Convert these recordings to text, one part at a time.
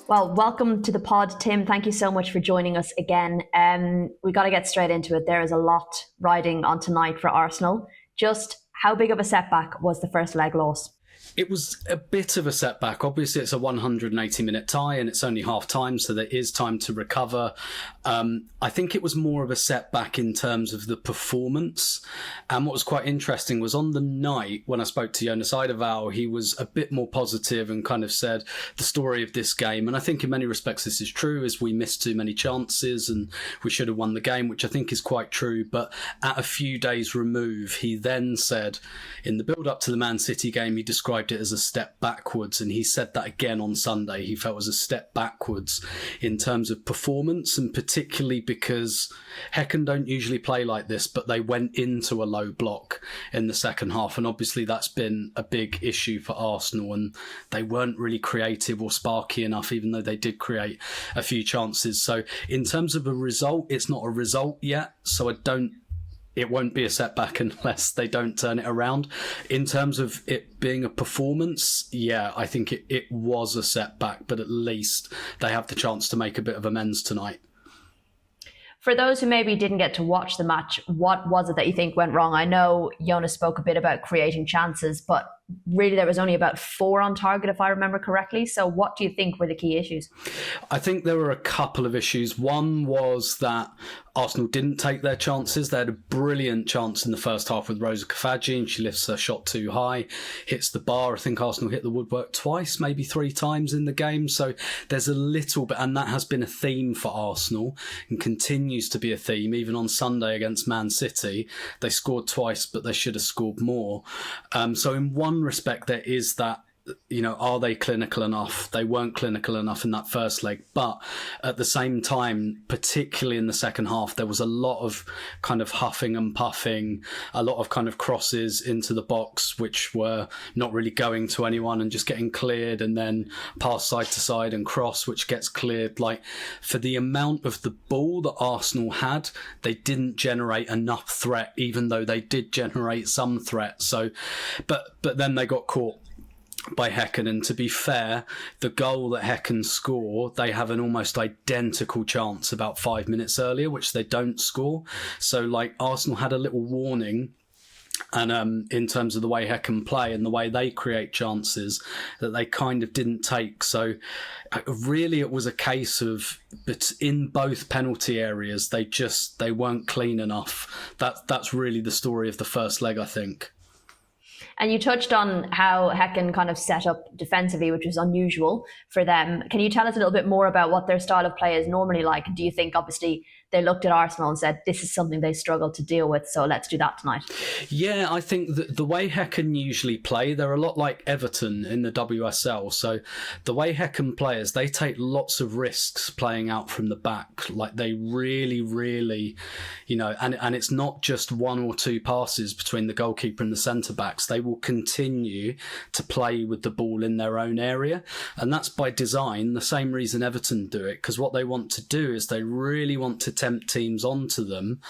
Well, welcome to the pod, Tim. Thank you so much for joining us again. We got to get straight into it. There is a lot riding on tonight for Arsenal. Just how big of a setback was the first leg loss? It was a bit of a setback. Obviously, it's a 180-minute tie and it's only half time, so there is time to recover. I think it was more of a setback in terms of the performance. And what was quite interesting was on the night when I spoke to Jonas Eidevall, he was a bit more positive and kind of said the story of this game. And I think in many respects this is true, is we missed too many chances and we should have won the game, which I think is quite true. But at a few days remove, he then said in the build-up to the Man City game, he described it as a step backwards, and he said that again on Sunday. He felt it was a step backwards in terms of performance, and particularly because Hecken don't usually play like this, but they went into a low block in the second half, and obviously that's been a big issue for Arsenal, and they weren't really creative or sparky enough, even though they did create a few chances. So in terms of a result, it's not a result yet, so it won't be a setback unless they don't turn it around. In terms of it being a performance, yeah, I think it was a setback, but at least they have the chance to make a bit of amends tonight. For those who maybe didn't get to watch the match, what was it that you think went wrong? I know Jonas spoke a bit about creating chances, but really there was only about 4 on target, if I remember correctly. So what do you think were the key issues? I think there were a couple of issues. One was that Arsenal didn't take their chances. They had a brilliant chance in the first half with Rosa Kafaji, and she lifts her shot too high, hits the bar. I think Arsenal hit the woodwork twice, maybe 3 times in the game. So there's a little bit, and that has been a theme for Arsenal and continues to be a theme. Even on Sunday against Man City, they scored twice, but they should have scored more. So in one respect, there is that, are they clinical enough? They weren't clinical enough in that first leg. But at the same time, particularly in the second half, there was a lot of kind of huffing and puffing, a lot of kind of crosses into the box, which were not really going to anyone and just getting cleared, and then pass side to side and cross, which gets cleared. Like, for the amount of the ball that Arsenal had, they didn't generate enough threat, even though they did generate some threat. So, but then they got caught by Hecken, and to be fair, the goal that Hecken score, they have an almost identical chance about 5 minutes earlier, which they don't score. So like, Arsenal had a little warning, and in terms of the way Hecken play and the way they create chances, that they kind of didn't take. So really it was a case of, but in both penalty areas, they weren't clean enough. That's really the story of the first leg, I think. And you touched on how Hecken kind of set up defensively, which was unusual for them. Can you tell us a little bit more about what their style of play is normally like? Do you think, obviously, they looked at Arsenal and said, this is something they struggle to deal with, so let's do that tonight? Yeah, I think that the way Hecken usually play, they're a lot like Everton in the WSL. So the way Hecken play is they take lots of risks playing out from the back. Like, they really, really, and it's not just 1 or 2 passes between the goalkeeper and the centre-backs. They will continue to play with the ball in their own area. And that's by design, the same reason Everton do it, because what they want to do is they really want to tempt teams onto them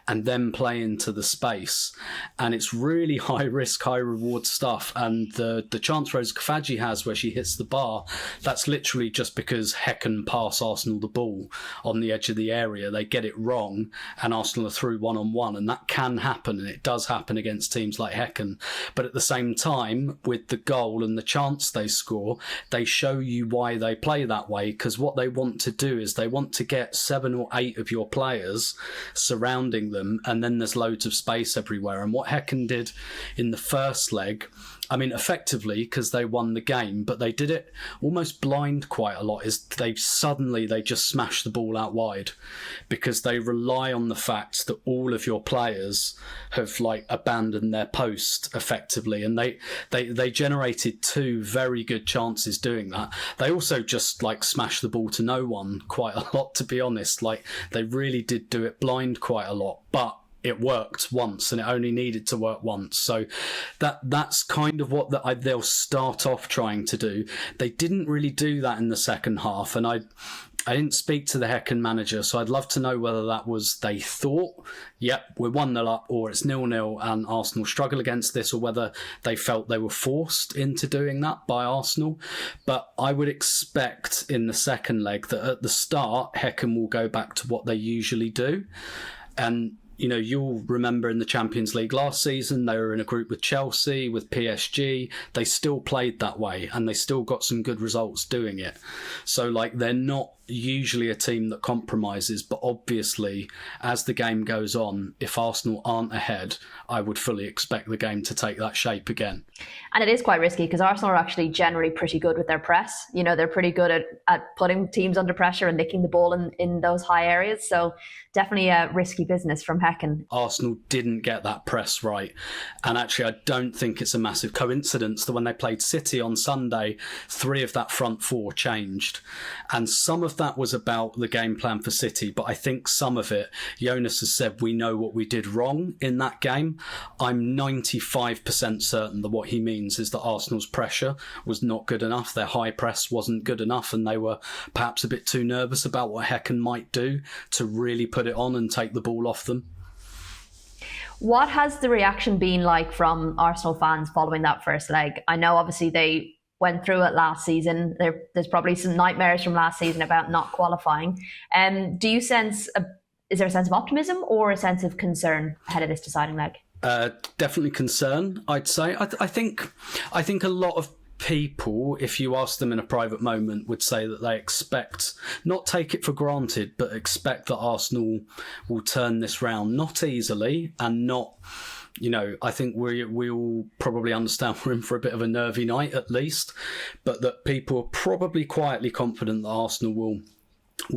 and then play into the space. And it's really high risk, high reward stuff. And the chance Rosa Kafaji has where she hits the bar, that's literally just because Hecken pass Arsenal the ball on the edge of the area. They get it wrong and Arsenal are through 1-on-1, and that can happen, and it does happen against teams like Hecken. But at the same time, with the goal and the chance they score, they show you why they play that way, because what they want to do is they want to get 7 or 8 of your players surrounding them, and then there's loads of space everywhere. And what Hecken did in the first leg, I mean, effectively, because they won the game, but they did it almost blind quite a lot, is they just smash the ball out wide, because they rely on the fact that all of your players have abandoned their post effectively. And they generated 2 very good chances doing that. They also just smashed the ball to no one quite a lot, to be honest. They really did do it blind quite a lot, but it worked once, and it only needed to work once. So that's kind of what they'll start off trying to do. They didn't really do that in the second half, and I didn't speak to the Hecken manager, so I'd love to know whether that was they thought, yep, we're 1-0 up, or it's 0-0 and Arsenal struggle against this, or whether they felt they were forced into doing that by Arsenal. But I would expect in the second leg that at the start, Hecken will go back to what they usually do. And you'll remember in the Champions League last season, they were in a group with Chelsea, with PSG. They still played that way and they still got some good results doing it. So they're not usually a team that compromises, but obviously as the game goes on, if Arsenal aren't ahead, I would fully expect the game to take that shape again. And it is quite risky because Arsenal are actually generally pretty good with their press. They're pretty good at putting teams under pressure and nicking the ball in those high areas. So definitely a risky business from Hecken. Arsenal didn't get that press right. And actually, I don't think it's a massive coincidence that when they played City on Sunday, 3 of that front 4 changed. And some of that was about the game plan for City, but I think some of it, Jonas has said, we know what we did wrong in that game. I'm 95% certain that what he means is that Arsenal's pressure was not good enough. Their high press wasn't good enough, and they were perhaps a bit too nervous about what Hecken might do to really put it on and take the ball off them. What has the reaction been like from Arsenal fans following that first leg? I know obviously they went through it last season. There's probably some nightmares from last season about not qualifying. Do you sense, is there a sense of optimism or a sense of concern ahead of this deciding leg? Definitely concern, I'd say. I think a lot of people, if you ask them in a private moment, would say that they expect, not take it for granted, but expect that Arsenal will turn this round, not easily and not... I think we all probably understand we're in for a bit of a nervy night at least, but that people are probably quietly confident that Arsenal will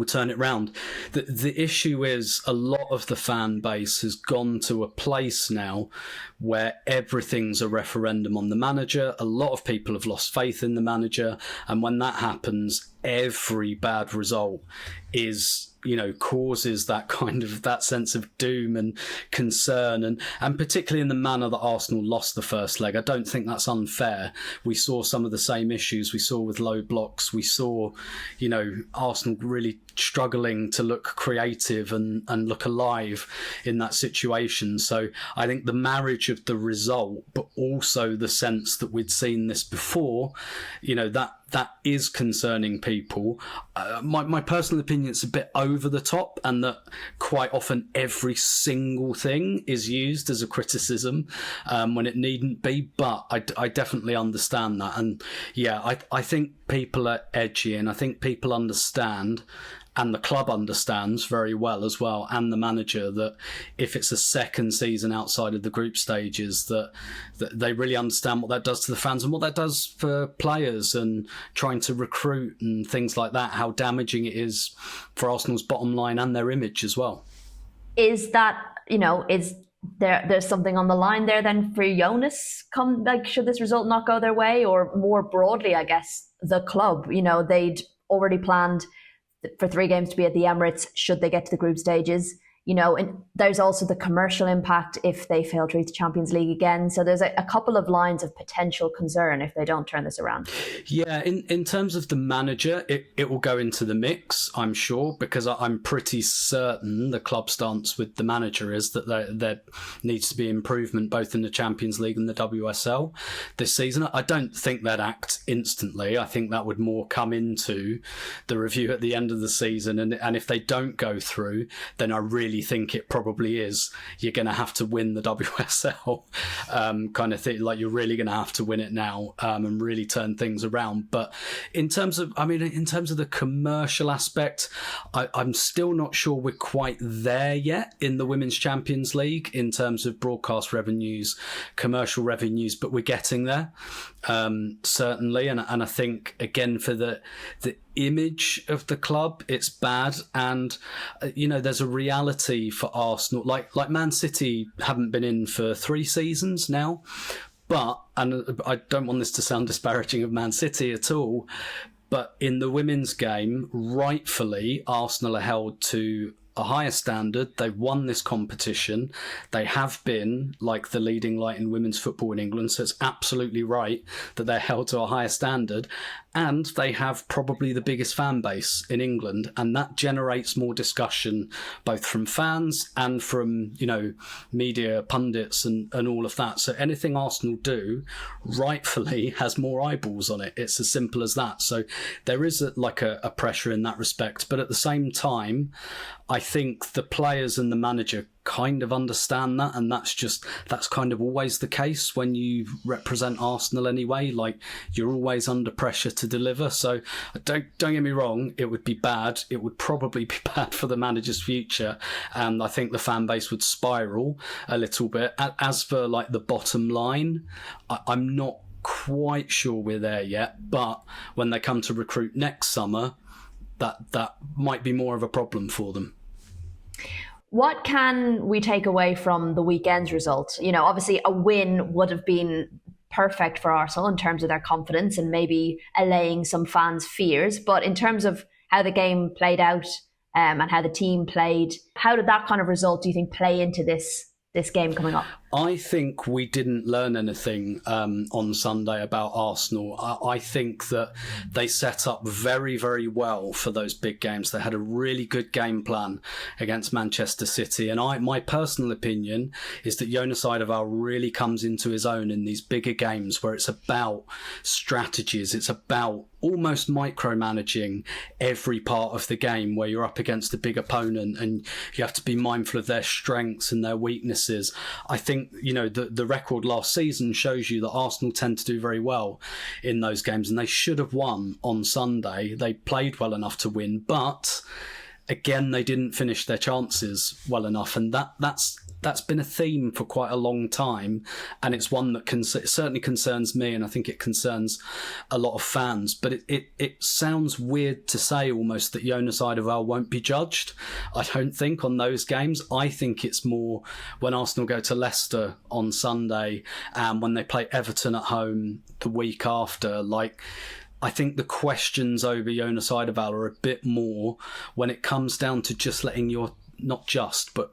turn it round. The issue is a lot of the fan base has gone to a place now where everything's a referendum on the manager. A lot of people have lost faith in the manager, and when that happens, every bad result is causes that that sense of doom and concern, and particularly in the manner that Arsenal lost the first leg. I don't think that's unfair. We saw some of the same issues we saw with low blocks. We saw, Arsenal really struggling to look creative and look alive in that situation. So I think the marriage of the result, but also the sense that we'd seen this before, that is concerning people. My personal opinion, it's a bit over the top, and that quite often every single thing is used as a criticism when it needn't be. But I definitely understand that. And yeah, I think people are edgy, and I think people understand, and the club understands very well as well, and the manager, that if it's a second season outside of the group stages, that they really understand what that does to the fans and what that does for players and trying to recruit and things like that, how damaging it is for Arsenal's bottom line and their image as well. Is that, is there's something on the line there then for Jonas? Should this result not go their way? Or more broadly, I guess, the club, they'd already planned for 3 games to be at the Emirates should they get to the group stages. And there's also the commercial impact if they fail to reach the Champions League again. So there's a couple of lines of potential concern if they don't turn this around. Yeah, in terms of the manager, it will go into the mix, I'm sure, because I'm pretty certain the club stance with the manager is that there needs to be improvement both in the Champions League and the WSL this season. I don't think they'd act instantly. I think that would more come into the review at the end of the season. And if they don't go through, then I really think it probably is you're going to have to win the WSL kind of thing. Like, you're really going to have to win it now and really turn things around. But in terms of the commercial aspect, I'm still not sure we're quite there yet in the Women's Champions League in terms of broadcast revenues, commercial revenues, but we're getting there, certainly. And I think, again, for the image of the club, it's bad. And there's a reality for Arsenal, like Man City haven't been in for 3 seasons now, but, and I don't want this to sound disparaging of Man City at all, but in the women's game, rightfully, Arsenal are held to a higher standard. They've won this competition. They have been like the leading light in women's football in England. So it's absolutely right that they're held to a higher standard. And they have probably the biggest fan base in England. And that generates more discussion, both from fans and from, media pundits and all of that. So anything Arsenal do rightfully has more eyeballs on it. It's as simple as that. So there is a pressure in that respect. But at the same time, I think the players and the manager kind of understand that, and that's kind of always the case when you represent Arsenal anyway. Like, you're always under pressure to deliver. So don't get me wrong, it would be bad. It would probably be bad for the manager's future, and I think the fan base would spiral a little bit. As for like the bottom line, I'm not quite sure we're there yet, but when they come to recruit next summer, that might be more of a problem for them. What can we take away from the weekend's result? Obviously a win would have been perfect for Arsenal in terms of their confidence and maybe allaying some fans' fears. But in terms of how the game played out and how the team played, how did that kind of result, do you think, play into this game coming up? I think we didn't learn anything on Sunday about Arsenal. I think that they set up very, very well for those big games. They had a really good game plan against Manchester City. And my personal opinion is that Jonas Eidevall really comes into his own in these bigger games where it's about strategies. It's about almost micromanaging every part of the game where you're up against a big opponent and you have to be mindful of their strengths and their weaknesses. I think, the record last season shows you that Arsenal tend to do very well in those games, and they should have won on Sunday. They played well enough to win, but again, they didn't finish their chances well enough, and that's been a theme for quite a long time, and it's one that certainly concerns me, and I think it concerns a lot of fans. But it sounds weird to say almost that Jonas Eidevall won't be judged. I don't think on those games. I think it's more when Arsenal go to Leicester on Sunday and when they play Everton at home the week after. I think the questions over Jonas Eidevall are a bit more when it comes down to just letting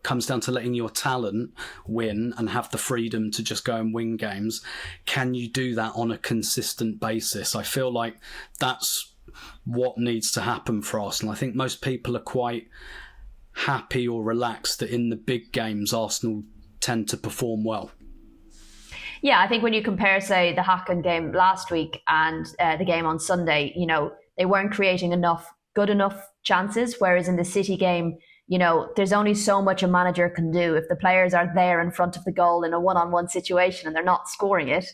comes down to letting your talent win and have the freedom to just go and win games. Can you do that on a consistent basis? I feel like that's what needs to happen for Arsenal. I think most people are quite happy or relaxed that in the big games, Arsenal tend to perform well. Yeah, I think when you compare, say, the Hecken game last week and the game on Sunday, they weren't creating good enough chances, whereas in the City game, there's only so much a manager can do. If the players are there in front of the goal in a one-on-one situation and they're not scoring it,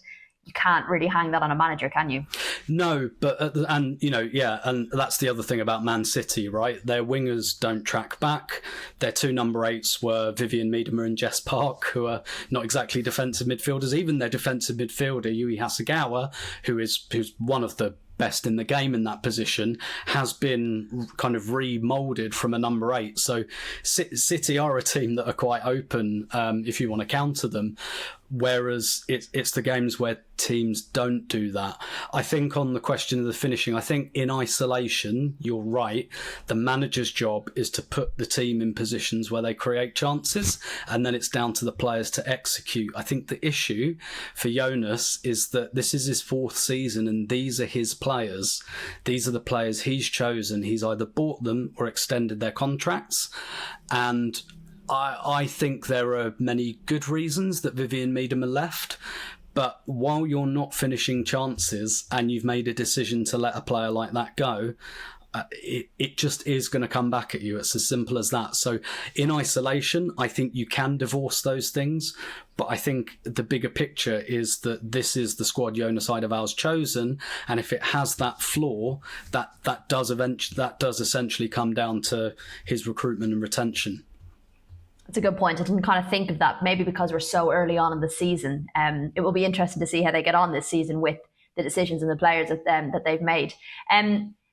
you can't really hang that on a manager, can you? No, but and that's the other thing about Man City, right? Their wingers don't track back. Their two number 8s were Vivian Miedema and Jess Park, who are not exactly defensive midfielders. Even their defensive midfielder, Yui Hasegawa, who's one of the best in the game in that position, has been kind of remoulded from a number 8. So City are a team that are quite open if you want to counter them. Whereas it's the games where teams don't do that. I think on the question of the finishing, I think in isolation, you're right. The manager's job is to put the team in positions where they create chances, and then it's down to the players to execute. I think the issue for Jonas is that this is his 4th season and these are his players. These are the players he's chosen. He's either bought them or extended their contracts. And I think there are many good reasons that Vivian Miedema left, but while you're not finishing chances and you've made a decision to let a player like that go, it just is going to come back at you. It's as simple as that. So in isolation, I think you can divorce those things, but I think the bigger picture is that this is the squad Jonas Eidevall's chosen, and if it has that flaw, that does essentially come down to his recruitment and retention. That's a good point. I didn't kind of think of that, maybe because we're so early on in the season. It will be interesting to see how they get on this season with the decisions and the players that they've made.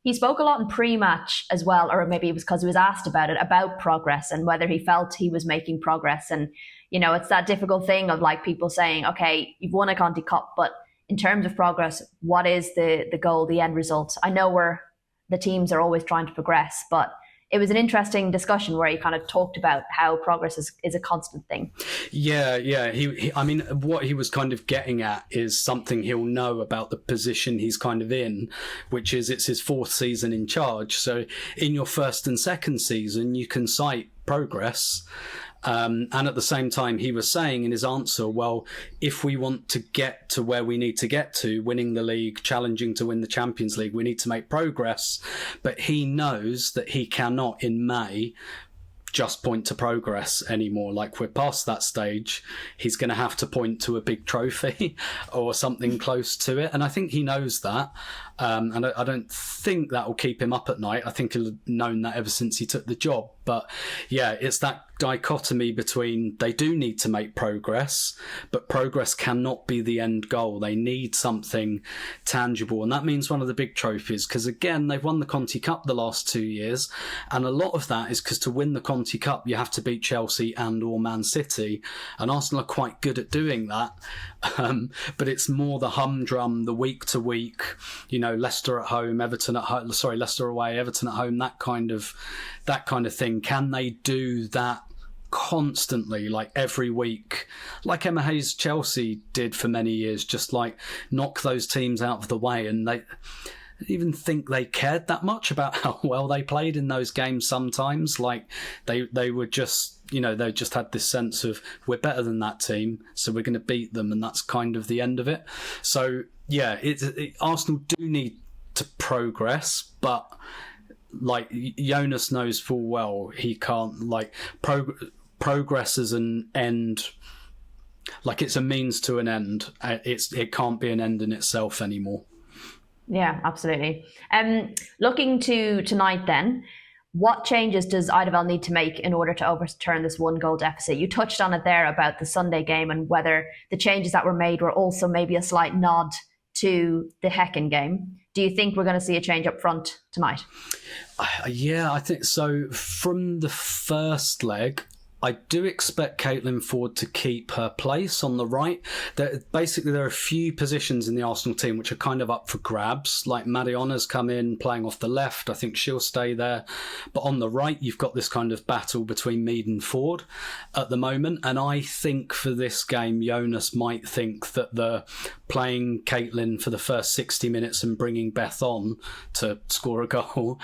He spoke a lot in pre-match as well, or maybe it was because he was asked about progress and whether he felt he was making progress. And, it's that difficult thing of like people saying, okay, you've won a Conti Cup, but in terms of progress, what is the goal, the end result? I know the teams are always trying to progress, but it was an interesting discussion where he kind of talked about how progress is a constant thing. Yeah. I mean, what he was kind of getting at is something he'll know about the position he's kind of in, which is it's his 4th season in charge. So in your 1st and 2nd season, you can cite progress. And at the same time, he was saying in his answer, well, if we want to get to where we need to get to, winning the league, challenging to win the Champions League, we need to make progress. But he knows that he cannot, in May, just point to progress anymore. Like, we're past that stage. He's going to have to point to a big trophy or something close to it. And I think he knows that. And I don't think that will keep him up at night. I think he'll have known that ever since he took the job. But yeah, it's that dichotomy between they do need to make progress, but progress cannot be the end goal. They need something tangible. And that means one of the big trophies, because again, they've won the Conti Cup the last 2 years. And a lot of that is because to win the Conti Cup, you have to beat Chelsea and or Man City. And Arsenal are quite good at doing that. But it's more the humdrum, the week to week, Leicester at home, Leicester away, Everton at home, that kind of thing. Can they do that constantly, like every week, like Emma Hayes Chelsea did for many years, just like knock those teams out of the way? And they didn't even think they cared that much about how well they played in those games sometimes. Like they were just, they just had this sense of, we're better than that team, so we're going to beat them, and that's kind of the end of it. So yeah, Arsenal do need to progress, but like Jonas knows full well he can't, like, progress as an end, like it's a means to an end. It can't be an end in itself anymore. Yeah, absolutely. Looking to tonight then, what changes does Eidevall need to make in order to overturn this 1-goal deficit? You touched on it there about the Sunday game and whether the changes that were made were also maybe a slight nod to the Hecken game. Do you think we're going to see a change up front tonight? Yeah, I think so. From the first leg, I do expect Caitlin Ford to keep her place on the right. There are a few positions in the Arsenal team which are kind of up for grabs. Like Madiona's come in playing off the left. I think she'll stay there. But on the right, you've got this kind of battle between Mead and Ford at the moment. And I think for this game, Jonas might think that the playing Caitlin for the first 60 minutes and bringing Beth on to score a goal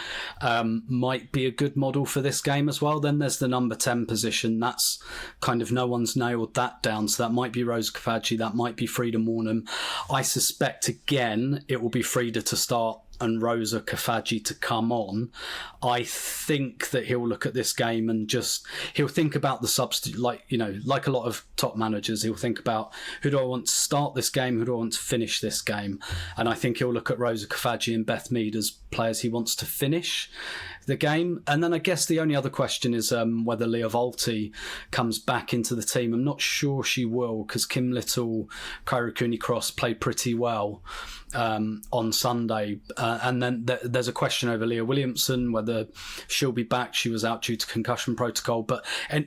might be a good model for this game as well. Then there's the number 10 position. That's kind of, no one's nailed that down. So that might be Rosa Kafaji, that might be Frida Mornham. I suspect, again, it will be Frida to start and Rosa Kafaji to come on. I think that he'll look at this game and he'll think about the substitute, like a lot of top managers, he'll think about, who do I want to start this game? Who do I want to finish this game? And I think he'll look at Rosa Kafaji and Beth Mead as players he wants to finish the game. And then I guess the only other question is whether Leah Volti comes back into the team. I'm not sure she will, because Kim Little, Kyra Cooney-Cross played pretty well on Sunday. And then there's a question over Leah Williamson, whether she'll be back. She was out due to concussion protocol. But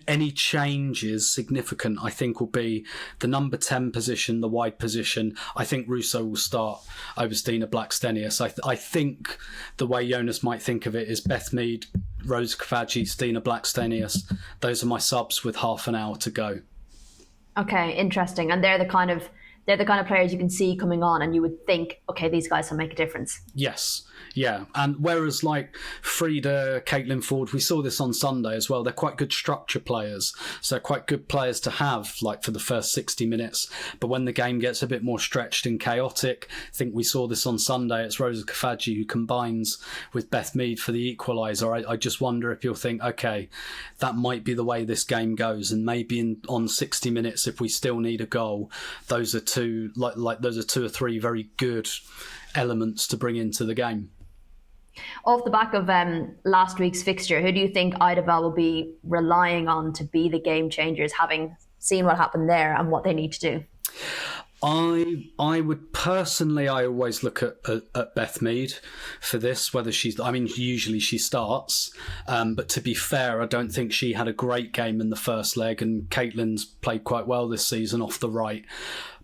any changes significant, I think, will be the number 10 position, the wide position. I think Russo will start over Stina Blackstenius. I think the way Jonas might think of it is Beth Mead, Rosa Kafaji, Stina Blackstenius. Those are my subs with half an hour to go. Okay, interesting. And they're the kind of players you can see coming on and you would think, okay, these guys will make a difference. Yes. Yeah. And whereas like Frida, Caitlin Ford, we saw this on Sunday as well. They're quite good structure players. So quite good players to have like for the first 60 minutes. But when the game gets a bit more stretched and chaotic, I think we saw this on Sunday. It's Rosa Kafaji who combines with Beth Mead for the equaliser. I just wonder if you'll think, okay, that might be the way this game goes. And maybe on 60 minutes, if we still need a goal, those are two or three very good elements to bring into the game. Off the back of last week's fixture, who do you think Eidevall will be relying on to be the game changers, having seen what happened there and what they need to do? I would personally, I always look at Beth Mead for this, whether usually she starts, but to be fair, I don't think she had a great game in the first leg, and Caitlin's played quite well this season off the right.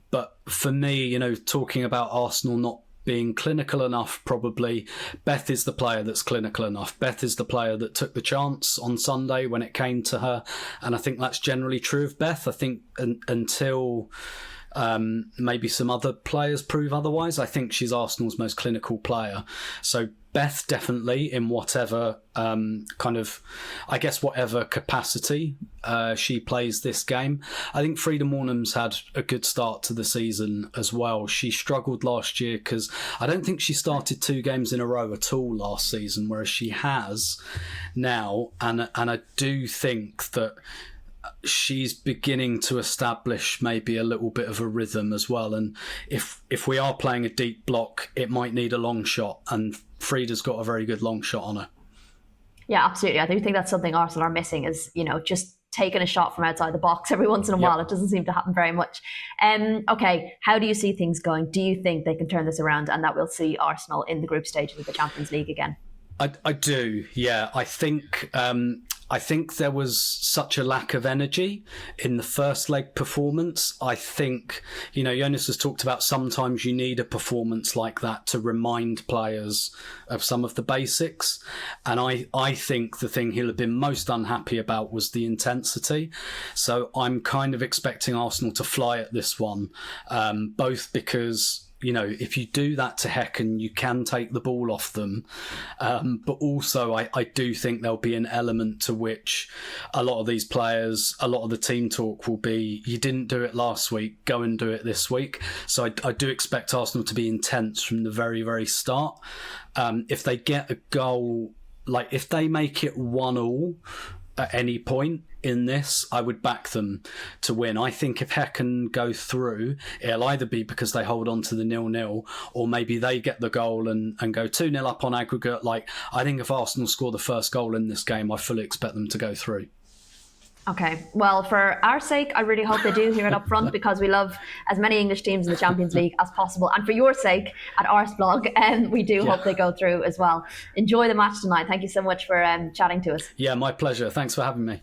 But for me, talking about Arsenal not being clinical enough, probably. Beth is the player that's clinical enough. Beth is the player that took the chance on Sunday when it came to her. And I think that's generally true of Beth. I think until maybe some other players prove otherwise, I think she's Arsenal's most clinical player. So Beth definitely, in whatever whatever capacity she plays this game. I think Frida Mornham's had a good start to the season as well. She struggled last year because I don't think she started 2 games in a row at all last season, whereas she has now. And I do think that she's beginning to establish maybe a little bit of a rhythm as well. And if we are playing a deep block, it might need a long shot, and Frida's got a very good long shot on her. Yeah, absolutely. I do think that's something Arsenal are missing is, just taking a shot from outside the box every once in a while. It doesn't seem to happen very much. Okay, how do you see things going? Do you think they can turn this around and that we'll see Arsenal in the group stages of the Champions League again? I do, yeah. I think there was such a lack of energy in the first leg performance. I think, Jonas has talked about sometimes you need a performance like that to remind players of some of the basics. And I think the thing he'll have been most unhappy about was the intensity. So I'm kind of expecting Arsenal to fly at this one, both because if you do that to Hecken, you can take the ball off them. But also, I do think there'll be an element to which a lot of these players, a lot of the team talk will be, you didn't do it last week, go and do it this week. So I do expect Arsenal to be intense from the very, very start. If they get a goal, like if they make it 1-1 at any point in this, I would back them to win. I think if Hecken go through, it'll either be because they hold on to the 0-0, or maybe they get the goal and go 2-0 up on aggregate. I think if Arsenal score the first goal in this game, I fully expect them to go through. Okay, well, for our sake, I really hope they do here at Upfront, because we love as many English teams in the Champions League as possible. And for your sake at Arsblog, we do hope they go through as well. Enjoy the match tonight. Thank you so much for chatting to us. Yeah, my pleasure. Thanks for having me.